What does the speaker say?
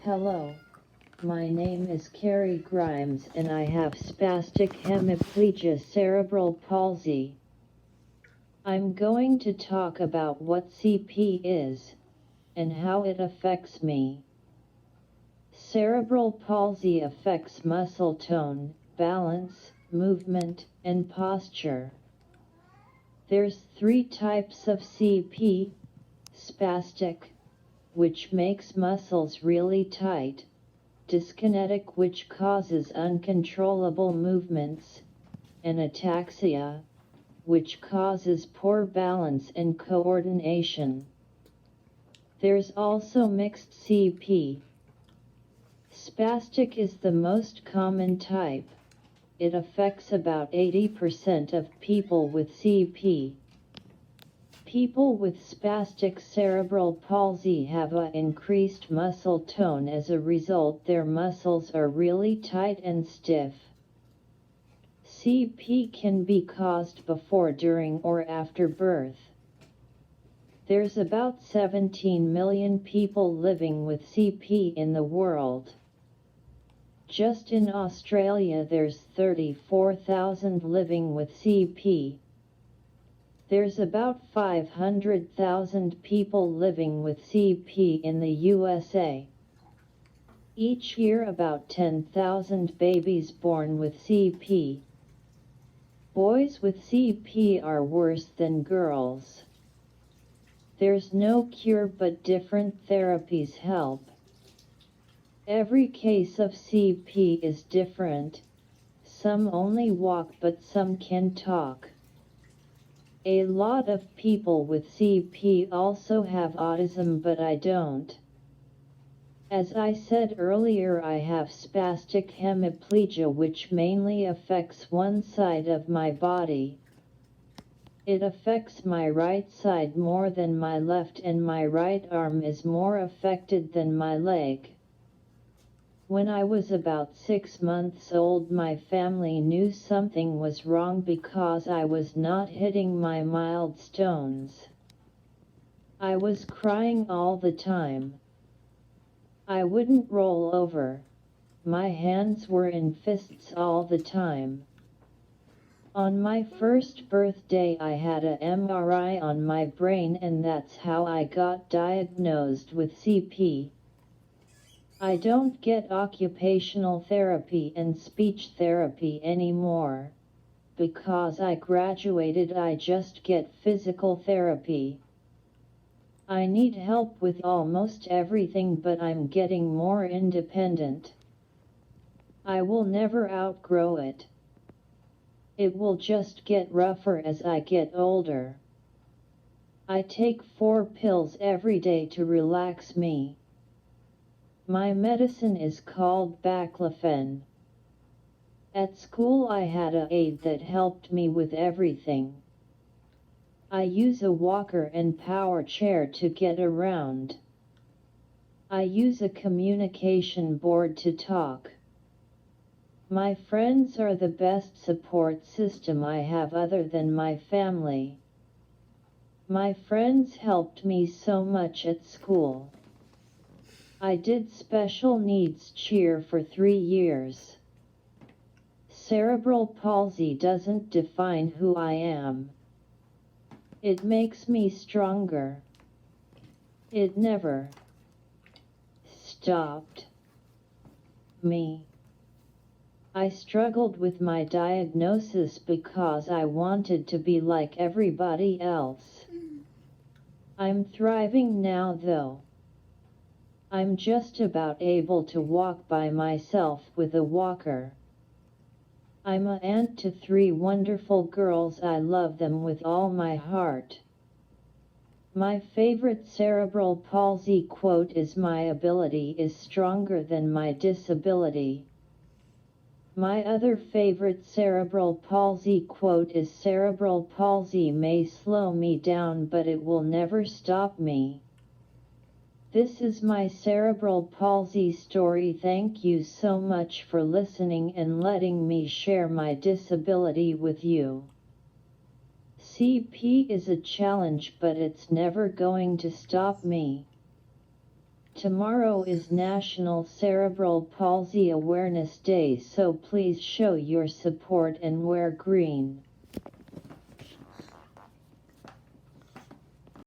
Hello, my name is Carrie Grimes and I have spastic hemiplegia cerebral palsy. I'm going to talk about what CP is and how it affects me. Cerebral palsy affects muscle tone, balance, movement, and posture. There's 3 types of CP: spastic, which makes muscles really tight; dyskinetic, which causes uncontrollable movements; and ataxia, which causes poor balance and coordination. There's also mixed CP. Spastic is the most common type. It affects about 80% of people with CP. People with spastic cerebral palsy have an increased muscle tone. As a result, their muscles are really tight and stiff. CP can be caused before, during, or after birth. There's about 17 million people living with CP in the world. Just in Australia there's 34,000 living with CP. There's about 500,000 people living with CP in the USA. Each year about 10,000 babies born with CP. Boys with CP are worse than girls. There's no cure, but different therapies help. Every case of CP is different. Some only walk, but some can talk. A lot of people with CP also have autism, but I don't. As I said earlier, I have spastic hemiplegia, which mainly affects one side of my body. It affects my right side more than my left, and my right arm is more affected than my leg. When I was about 6 months old, my family knew something was wrong because I was not hitting my milestones. I was crying all the time. I wouldn't roll over. My hands were in fists all the time. On my first birthday I had a MRI on my brain, and that's how I got diagnosed with CP. I don't get occupational therapy and speech therapy anymore. Because I graduated, I just get physical therapy. I need help with almost everything, but I'm getting more independent. I will never outgrow it. It will just get rougher as I get older. I take 4 pills every day to relax me. My medicine is called baclofen. At school I had an aide that helped me with everything. I use a walker and power chair to get around. I use a communication board to talk. My friends are the best support system I have other than my family. My friends helped me so much at school. I did special needs cheer for 3 years. Cerebral palsy doesn't define who I am. It makes me stronger. It never stopped me. I struggled with my diagnosis because I wanted to be like everybody else. I'm thriving now though. I'm just about able to walk by myself with a walker. I'm an aunt to 3 wonderful girls. I love them with all my heart. My favorite cerebral palsy quote is, "My ability is stronger than my disability." My other favorite cerebral palsy quote is, "Cerebral palsy may slow me down, but it will never stop me." This is my cerebral palsy story. Thank you so much for listening and letting me share my disability with you. CP is a challenge, but it's never going to stop me. Tomorrow is National Cerebral Palsy Awareness Day, so please show your support and wear green.